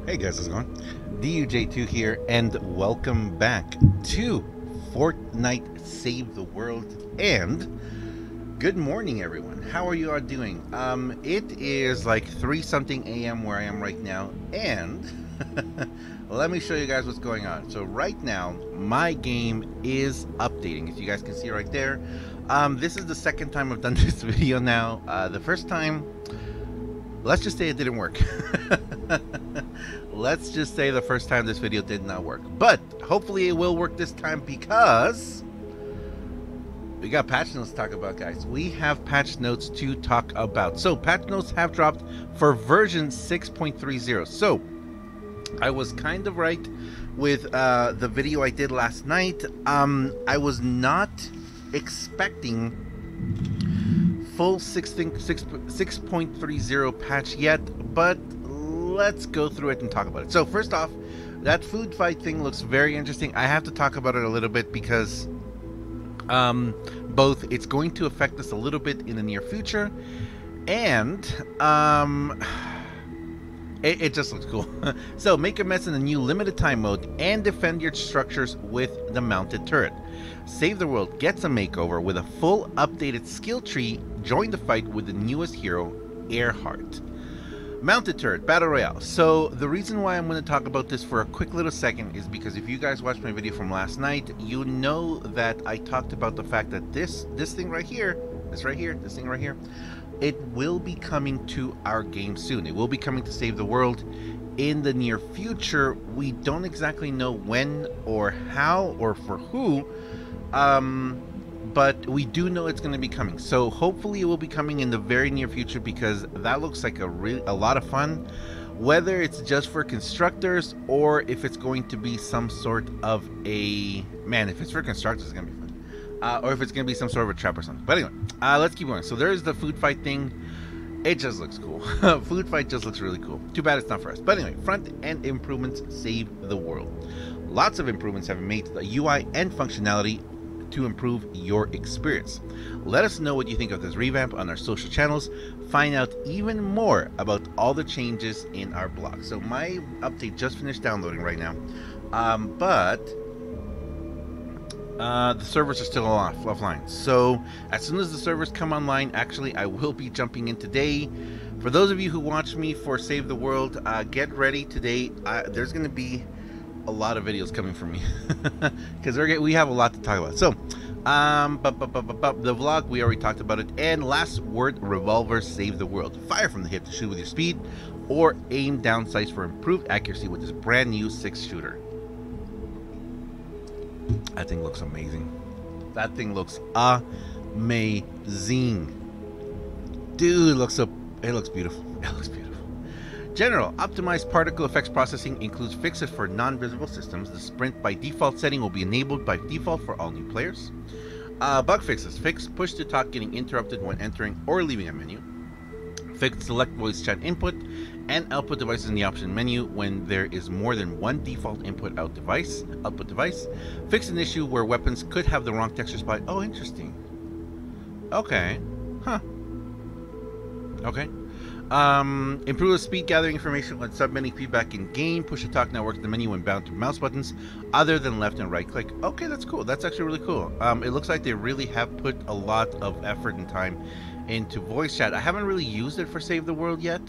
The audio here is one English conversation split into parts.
Hey guys, how's it going? DUJ2 here, and welcome back to Fortnite Save the World. And good morning, everyone. How are you all doing? It is like 3 something a.m. where I am right now, and let me show you guys what's going on. So right now, my game is updating. As you guys can see right there, this is the second time I've done this video now. The first time, let's just say it didn't work. Let's just say the first time this video did not work. But hopefully it will work this time because we got patch notes to talk about, guys. We have patch notes to talk about. So patch notes have dropped for version 6.30. So I was kind of right with the video I did last night. I was not expecting full 6.30 patch yet, but let's go through it and talk about it. So first off, that food fight thing looks very interesting. I have to talk about it a little bit because both it's going to affect us a little bit in the near future, and it just looks cool. So make a mess in the new limited time mode and defend your structures with the mounted turret. Save the World gets a makeover with a full updated skill tree. Join the fight with the newest hero, Earhart. Mounted turret battle royale. So the reason why I'm going to talk about this for a quick little second is because if you guys watched my video from last night, you know that I talked about the fact that this thing right here, this thing right here, it will be coming to our game soon. It will be coming to Save the World in the near future. We don't exactly know when or how or for who, but we do know it's going to be coming. So hopefully it will be coming in the very near future, because that looks like a lot of fun. Whether it's just for constructors or if it's going to be some sort of a... Man, if it's for constructors, it's going to be fun. Or if it's going to be some sort of a trap or something. But anyway, let's keep going. So there's the food fight thing. It just looks cool. Food fight just looks really cool. Too bad it's not for us. But anyway, front-end improvements save the world. Lots of improvements have been made to the UI and functionality to improve your experience. Let us know what you think of this revamp on our social channels. Find out even more about all the changes in our blog. So my update just finished downloading right now, but the servers are still offline. So as soon as the servers come online, actually I will be jumping in today. For those of you who watch me for Save the World, get ready today. There's going to be a lot of videos coming from me because we have a lot to talk about. So the vlog, we already talked about it. And last word, revolver save the world. Fire from the hip to shoot with your speed, or aim down sights for improved accuracy with this brand new 6 shooter. That thing looks amazing. That thing looks amazing. Dude, it looks beautiful. It looks beautiful. General optimized particle effects processing includes fixes for non-visible systems. The sprint by default setting will be enabled by default for all new players. Bug fixes. Fix push to talk getting interrupted when entering or leaving a menu. Fix select voice chat input and output devices in the option menu when there is more than one default output device. Fix an issue where weapons could have the wrong texture spot. Oh, interesting. Okay. Huh. Okay. Improve the speed gathering information when submitting feedback in game. Push to talk now works the menu when bound to mouse buttons other than left and right click. Okay, that's cool. That's actually really cool. It looks like they really have put a lot of effort and time into voice chat. I haven't really used it for Save the World yet,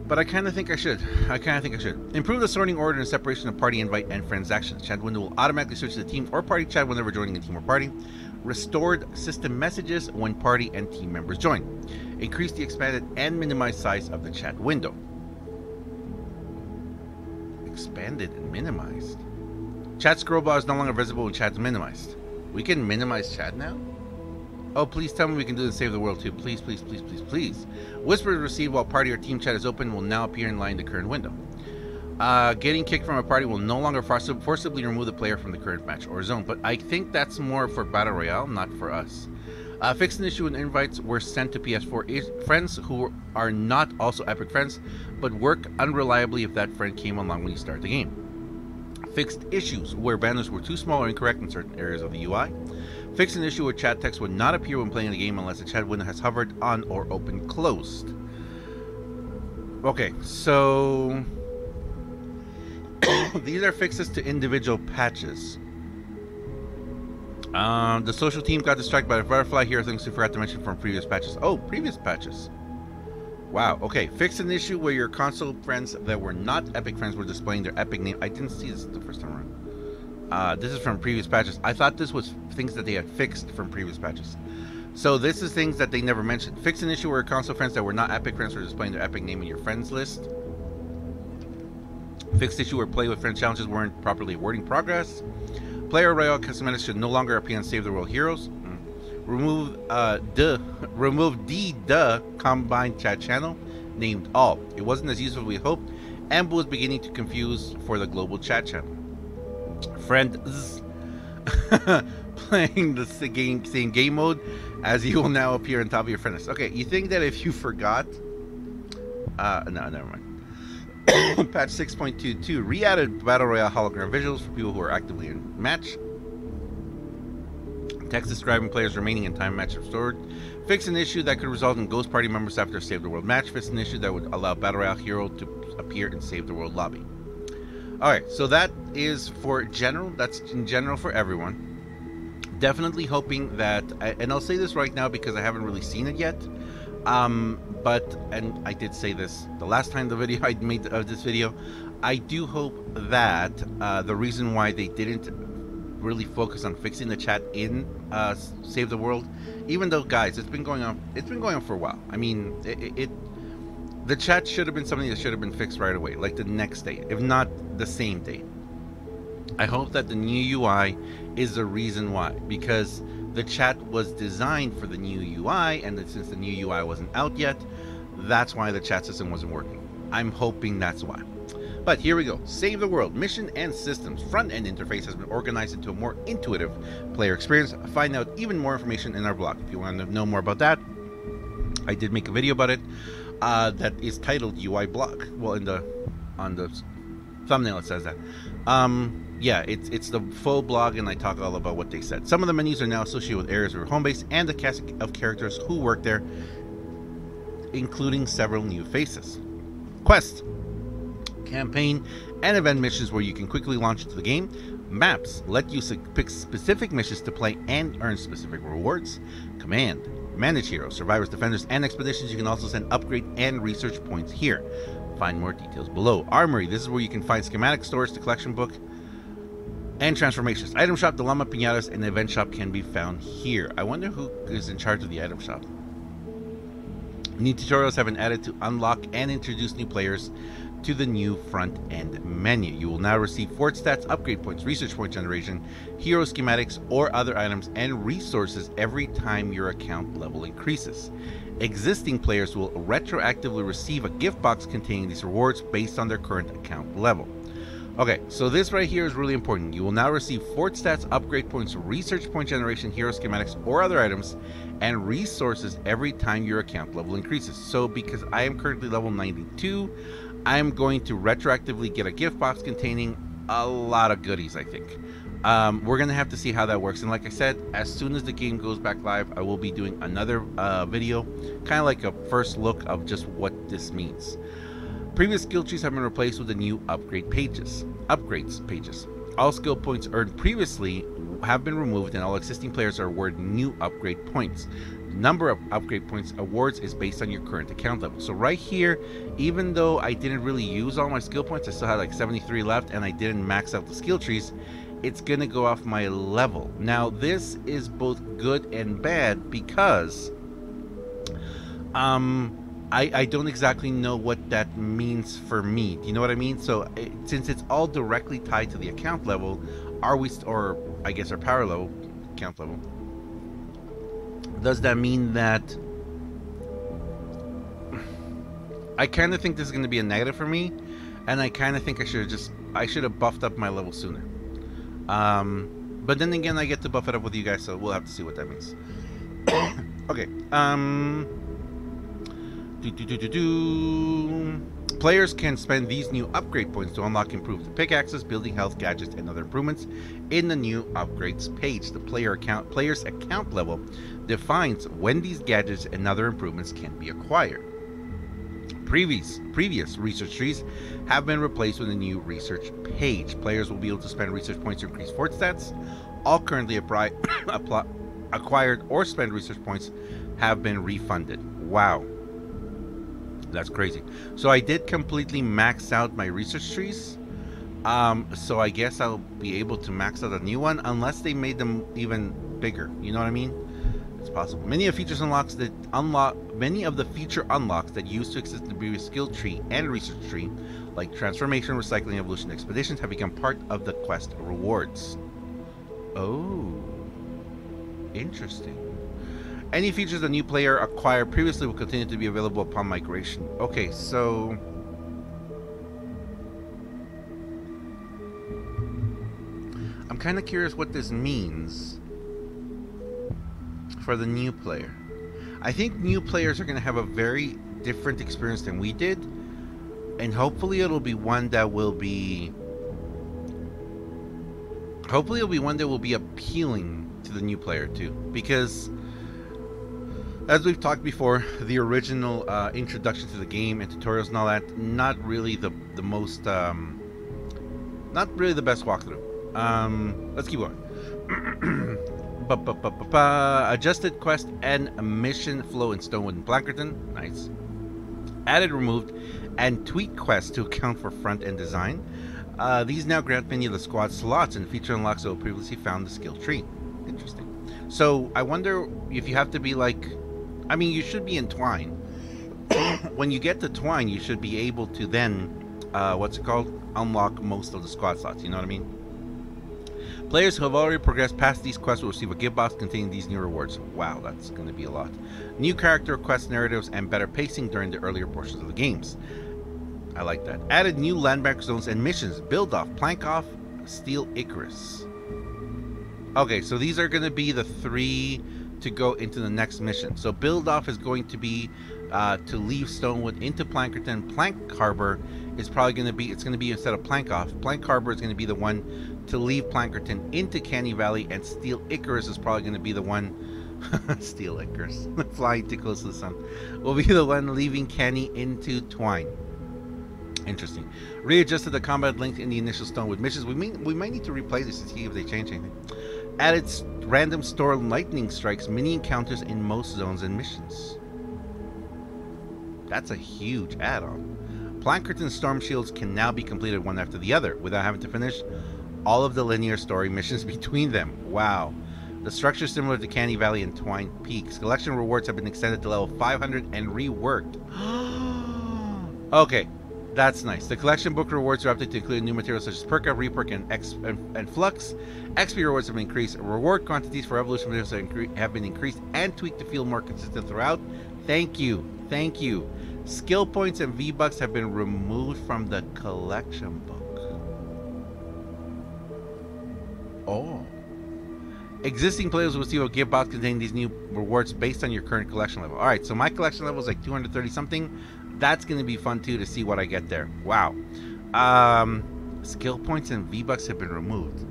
but I kind of think I should. Improve the sorting order and separation of party invite and friends actions. Chat window will automatically switch to the team or party chat whenever joining a team or party. Restored system messages when party and team members join. Increase the expanded and minimized size of the chat window. Expanded and minimized. Chat scroll bar is no longer visible when chat is minimized. We can minimize chat now? Oh, please tell me we can do the Save the World too. Please, please, please, please, please. Whispers received while party or team chat is open will now appear in line in the current window. Getting kicked from a party will no longer forcibly remove the player from the current match or zone, but I think that's more for Battle Royale, not for us. Fix an issue when invites were sent to PS4 friends who are not also Epic friends, but work unreliably if that friend came along when you start the game. Fixed issues where banners were too small or incorrect in certain areas of the UI. Fix an issue where chat text would not appear when playing the game unless the chat window has hovered on or open closed. Okay, so These are fixes to individual patches. The social team got distracted by the butterfly. Here are things we forgot to mention from previous patches. Oh, previous patches. Wow, okay. Fix an issue where your console friends that were not Epic friends were displaying their Epic name. I didn't see this the first time around. This is from previous patches. I thought this was things that they had fixed from previous patches. So this is things that they never mentioned. Fix an issue where your console friends that were not Epic friends were displaying their Epic name in your friends list. Fixed issue where play with friends challenges weren't properly awarding progress. Player Royale cosmetics should no longer appear on Save the World Heroes. Remove the combined chat channel named All. It wasn't as useful as we hoped, and was beginning to confuse for the global chat channel. Friends playing the same game mode as you will now appear on top of your friend list. Okay, you think that if you forgot? No, never mind. Patch 6.22 re-added Battle Royale hologram visuals for people who are actively in match. Text describing players remaining in time match restored. Fix an issue that could result in ghost party members after a Save the World match. Fix an issue that would allow Battle Royale hero to appear in Save the World lobby. Alright, so that is for general. That's in general for everyone. Definitely hoping that, and I'll say this right now because I haven't really seen it yet. But, and I did say this the last time the video I made of this video, I do hope that the reason why they didn't really focus on fixing the chat in Save the World, even though, guys, it's been going on for a while. I mean, the chat should have been something that should have been fixed right away, like the next day, if not the same day. I hope that the new UI is the reason why, because the chat was designed for the new UI, and since the new UI wasn't out yet, that's why the chat system wasn't working. I'm hoping that's why. But here we go. Save the World. Mission and systems. Front-end interface has been organized into a more intuitive player experience. Find out even more information in our blog. If you want to know more about that, I did make a video about it that is titled UI blog. Well, on the thumbnail it says that. Yeah, it's the full blog, and I talk all about what they said. Some of the menus are now associated with areas of your home base and the cast of characters who work there, including several new faces. Quest, campaign, and event missions where you can quickly launch into the game. Maps let you pick specific missions to play and earn specific rewards. Command, manage heroes, survivors, defenders, and expeditions. You can also send upgrade and research points here. Find more details below. Armory, this is where you can find schematic stores, the collection book, and transformations. Item shop, the llama piñatas, and the event shop can be found here. I wonder who is in charge of the item shop. New tutorials have been added to unlock and introduce new players to the new front-end menu. You will now receive fort stats, upgrade points, research point generation, hero schematics, or other items and resources every time your account level increases. Existing players will retroactively receive a gift box containing these rewards based on their current account level. Okay, so this right here is really important. You will now receive fort stats, upgrade points, research point generation, hero schematics, or other items, and resources every time your account level increases. So because I am currently level 92, I'm going to retroactively get a gift box containing a lot of goodies, I think. We're going to have to see how that works. And like I said, as soon as the game goes back live, I will be doing another video, kind of like a first look of just what this means. Previous skill trees have been replaced with the new upgrades pages. All skill points earned previously have been removed, and all existing players are awarded new upgrade points. The number of upgrade points awards is based on your current account level. So right here, even though I didn't really use all my skill points, I still had like 73 left, and I didn't max out the skill trees, it's gonna go off my level. Now this is both good and bad because I don't exactly know what that means for me. Do you know what I mean? So since it's all directly tied to the account level, or I guess our power level, account level, does that mean that I kind of think this is going to be a negative for me, and I kind of think I should have buffed up my level sooner. But then again, I get to buff it up with you guys, so we'll have to see what that means. Okay. Players can spend these new upgrade points to unlock improved pickaxes, building health, gadgets, and other improvements in the new upgrades page. The player's account level defines when these gadgets and other improvements can be acquired. Previous research trees have been replaced with a new research page. Players will be able to spend research points to increase fort stats. All currently acquired or spent research points have been refunded. Wow. That's crazy. So I did completely max out my research trees. So I guess I'll be able to max out a new one unless they made them even bigger. You know what I mean? It's possible. Many of the feature unlocks that used to exist in the previous skill tree and research tree, like transformation, recycling, evolution, expeditions, have become part of the quest rewards. Oh, interesting. Any features a new player acquired previously will continue to be available upon migration. Okay, so I'm kind of curious what this means for the new player. I think new players are going to have a very different experience than we did, and hopefully it'll be one that will be appealing to the new player too, because as we've talked before, the original introduction to the game and tutorials and all that, not really the most, not really the best walkthrough. Let's keep going. Adjusted quest and mission flow in Stonewood and Plankerton. Nice. Added, removed, and tweaked quests to account for front-end design. These now grant many of the squad slots and feature unlocks that were previously found in the skill tree. Interesting. So I wonder if you have to be like, I mean, you should be in Twine. When you get to Twine, you should be able to then, what's it called? Unlock most of the squad slots. You know what I mean? Players who have already progressed past these quests will receive a gift box containing these new rewards. Wow, that's going to be a lot. New character quest narratives and better pacing during the earlier portions of the games. I like that. Added new landmark zones and missions. Build off, plank off, steal Icarus. Okay, so these are going to be the 3 to go into the next mission. So build off is going to be to leave Stonewood into Plankerton. Plank Harbor is probably going to be, it's going to be instead of Plank off. Plank Harbor is going to be the one to leave Plankerton into Canny Valley, and Steel Icarus is probably going to be the one Steel Icarus flying too close to the sun will be the one leaving Canny into Twine. Interesting. Readjusted the combat link in the initial Stonewood missions. We might need to replay this to see if they change anything. Added random store lightning strikes mini encounters in most zones and missions. That's a huge add-on. Plankerton storm shields can now be completed one after the other without having to finish all of the linear story missions between them. Wow. The structure is similar to Canny Valley and Twine Peaks. Collection rewards have been extended to level 500 and reworked. Okay. That's nice. The collection book rewards are updated to include new materials such as perk up, reperk, and flux. XP rewards have been increased. Reward quantities for evolution materials have been increased and tweaked to feel more consistent throughout. Thank you. Thank you. Skill points and V-Bucks have been removed from the collection book. Oh. Existing players will receive a gift box containing these new rewards based on your current collection level. Alright, so my collection level is like 230 something. That's going to be fun too to see what I get there. Wow. Skill points and V-Bucks have been removed.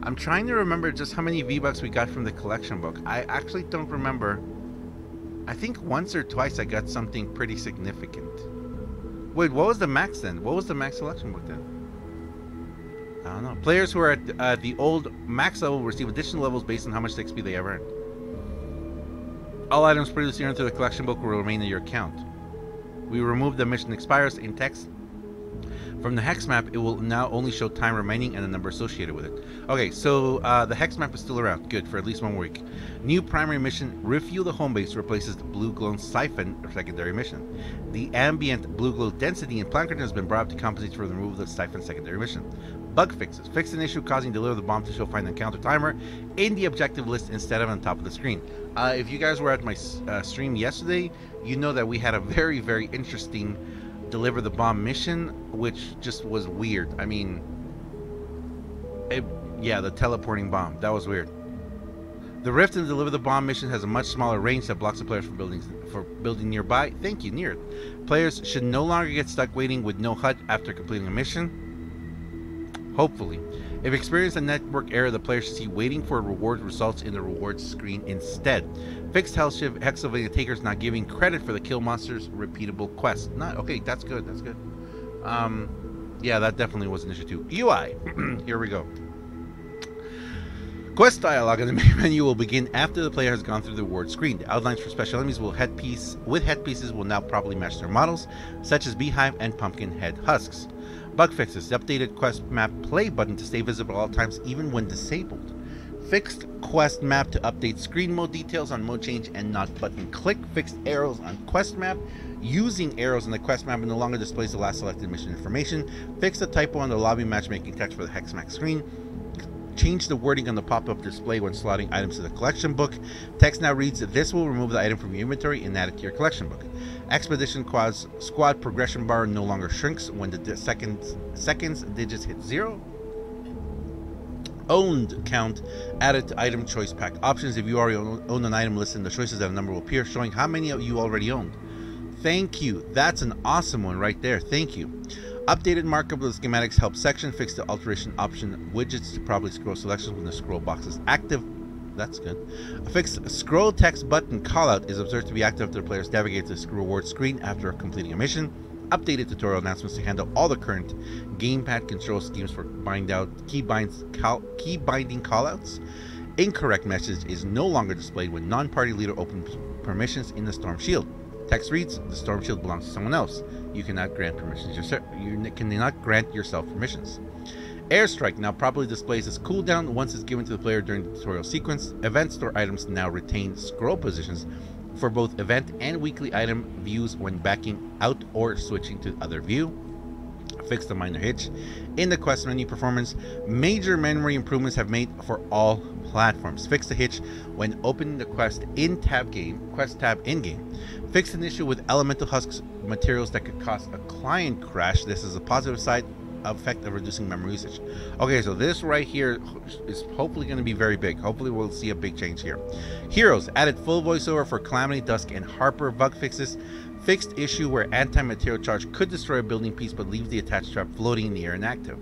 I'm trying to remember just how many V-Bucks we got from the collection book. I actually don't remember. I think once or twice I got something pretty significant. Wait, what was the max then? What was the max collection book then? I don't know. Players who are at the old max level will receive additional levels based on how much XP they have earned. All items previously earned through the collection book will remain in your account. We remove the mission expires in text. From the hex map, it will now only show time remaining and the number associated with it. Okay, so the hex map is still around. Good, for at least 1 week. New primary mission, Refuel the Home Base, replaces the Blue Glow Siphon secondary mission. The ambient Blue Glow density in Plankerton has been brought up to compensate for the removal of the Siphon secondary mission. Bug fixes. Fix an issue causing Deliver the Bomb to show Find Encounter Timer in the objective list instead of on top of the screen. If you guys were at my stream yesterday, you know that we had a very, very interesting Deliver the Bomb mission, which just was weird. I mean, yeah, the teleporting bomb. That was weird. The Rift in the Deliver the Bomb mission has a much smaller range that blocks the players from building nearby. Thank you, near it. Players should no longer get stuck waiting with no HUD after completing a mission. Hopefully. If experienced a network error, the player should see waiting for reward results in the rewards screen instead. Fixed Hexylvania takers not giving credit for the kill monsters repeatable quest. Not okay, that's good, that's good. Yeah, that definitely was an issue too. UI, here we go. Quest dialogue in the main menu will begin after the player has gone through the reward screen. The outlines for special enemies with headpieces will now properly match their models, such as beehive and pumpkin head husks. Bug fixes: the updated quest map play button to stay visible at all times, even when disabled. Fixed quest map to update screen mode details on mode change and not button click. Fixed arrows on quest map. Using arrows in the quest map no longer displays the last selected mission information. Fix the typo on the lobby matchmaking text for the hex map screen. Change the wording on the pop-up display when slotting items to the collection book. Text now reads, "This will remove the item from your inventory and add it to your collection book." Expedition squad progression bar no longer shrinks when the seconds digits hit 0. Owned count added to item choice pack options. If you already own an item listed in the choices, that a number will appear showing how many of you already owned. Thank you. That's an awesome one right there. Thank you. Updated markup of the schematics help section. Fix the alteration option widgets to properly scroll selections when the scroll box is active. That's good. A fixed scroll text button callout is observed to be active after the players navigate to the reward screen after completing a mission. Updated tutorial announcements to handle all the current gamepad control schemes for key binding callouts. Incorrect message is no longer displayed when non-party leader opens permissions in the Storm Shield. Text reads, "The Storm Shield belongs to someone else. You cannot grant permissions yourself. You cannot grant yourself permissions." Airstrike now properly displays its cooldown once it's given to the player during the tutorial sequence. Event store items now retain scroll positions for both event and weekly item views when backing out or switching to other view. Fix the minor hitch in the quest menu performance. Major memory improvements have made for all platforms. Fix the hitch when opening the quest tab in game. Fix an issue with elemental husks materials that could cause a client crash. This is a positive side effect of reducing memory usage. Okay, so this right here is hopefully going to be very big. Hopefully we'll see a big change here. Heroes added full voiceover for Calamity, Dusk, and Harper. Bug fixes: fixed issue where anti-material charge could destroy a building piece but leaves the attached trap floating in the air inactive.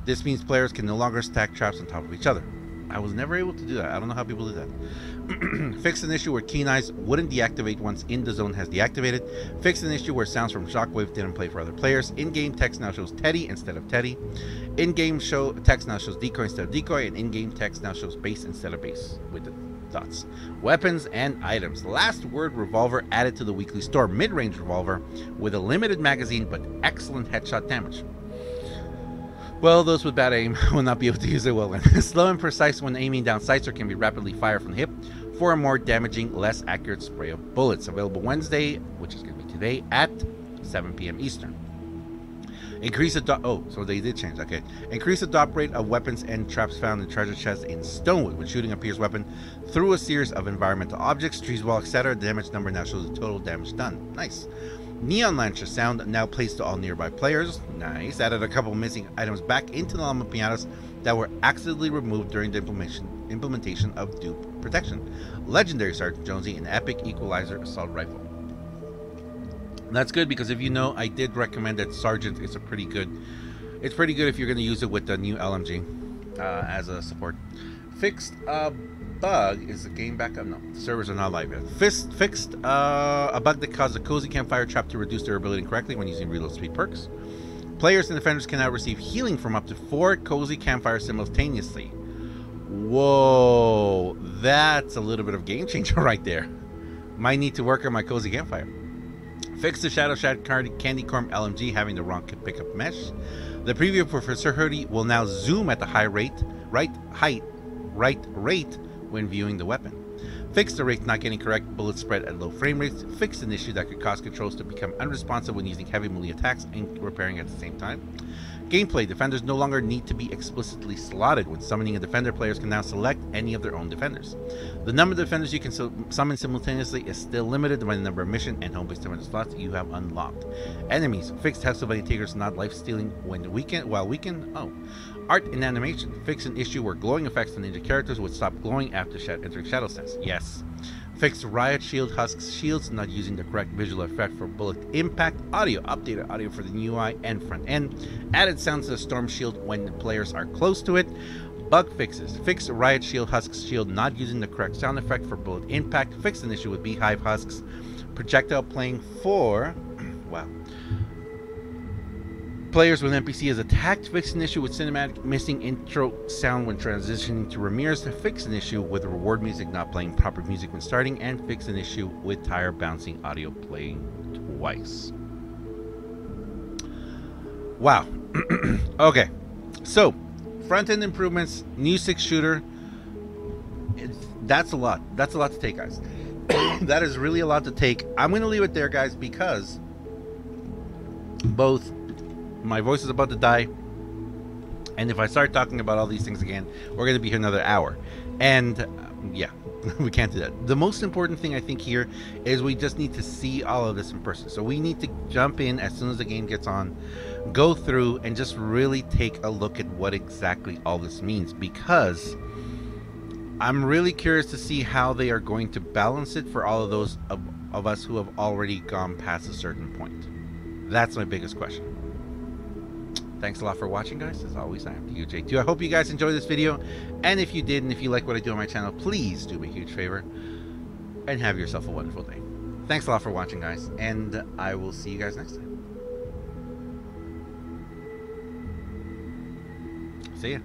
This means players can no longer stack traps on top of each other. I was never able to do that. I don't know how people do that. Fix an issue where keen eyes wouldn't deactivate once in the zone has deactivated. Fix an issue where sounds from Shockwave didn't play for other players. In-game text now shows Teddy instead of Teddy. In-game text now shows Decoy instead of Decoy, and in-game text now shows Base instead of Base with the dots. Weapons and items. Last Word revolver added to the weekly store. Mid-range revolver with a limited magazine but excellent headshot damage. Well, those with bad aim will not be able to use it well then. Slow and precise when aiming down sights, or can be rapidly fired from the hip for a more damaging, less accurate spray of bullets. Available Wednesday, which is going to be today, at 7 p.m. Eastern. Increase the so they did change. Okay. Increase the drop rate of weapons and traps found in treasure chests in Stonewood when shooting a pierced weapon through a series of environmental objects, trees, wall, etc. The damage number now shows the total damage done. Nice. Neon Lancer sound now plays to all nearby players. Nice. Added a couple missing items back into the Llama Pianos that were accidentally removed during the implementation of dupe protection. Legendary Sergeant Jonesy, an epic equalizer assault rifle. And that's good because if you know, I did recommend that Sergeant is a pretty good. It's pretty good if you're going to use it with the new LMG as a support. Fixed bug is the game back up. No, the servers are not live yet. Fixed a bug that caused a cozy campfire trap to reduce durability incorrectly when using reload speed perks. Players and defenders can now receive healing from up to 4 cozy campfires simultaneously. Whoa, that's a little bit of game changer right there. Might need to work on my cozy campfire. Fix the Shadow Shad Candy Corn LMG having the wrong pickup mesh. The preview Professor Hoodie will now zoom at the right rate when viewing the weapon. Fix the rate not getting correct bullet spread at low frame rates. Fix an issue that could cause controls to become unresponsive when using heavy melee attacks and repairing at the same time. Gameplay: defenders no longer need to be explicitly slotted. When summoning a defender, players can now select any of their own defenders. The number of defenders you can summon simultaneously is still limited by the number of mission and home-based defender slots you have unlocked. Enemies: fixed Hexylvania Tigers not life-stealing while weakened. Oh. Art and animation: fix an issue where glowing effects on ninja characters would stop glowing after entering shadow stance. Yes. Fixed riot shield husks shields not using the correct visual effect for bullet impact. Audio, updated audio for the new UI and front end. Added sounds to the storm shield when the players are close to it. Bug fixes. Fixed riot shield husks shield not using the correct sound effect for bullet impact. Fixed an issue with beehive husks. Projectile playing for wow. Players with NPC is attacked. Fix an issue with cinematic missing intro sound when transitioning to Ramirez. Fix an issue with reward music not playing proper music when starting. And fix an issue with tire bouncing audio playing twice. Wow. Okay. So, front-end improvements, new 6 shooter. That's a lot. That's a lot to take, guys. That is really a lot to take. I'm going to leave it there, guys, because both my voice is about to die, and if I start talking about all these things again, we're going to be here another hour. And yeah, we can't do that. The most important thing I think here is we just need to see all of this in person. So we need to jump in as soon as the game gets on, go through, and just really take a look at what exactly all this means, because I'm really curious to see how they are going to balance it for all of those of us who have already gone past a certain point. That's my biggest question. Thanks a lot for watching, guys. As always, I am TJ2. I hope you guys enjoyed this video, and if you did, and if you like what I do on my channel, please do me a huge favor and have yourself a wonderful day. Thanks a lot for watching, guys, and I will see you guys next time. See ya.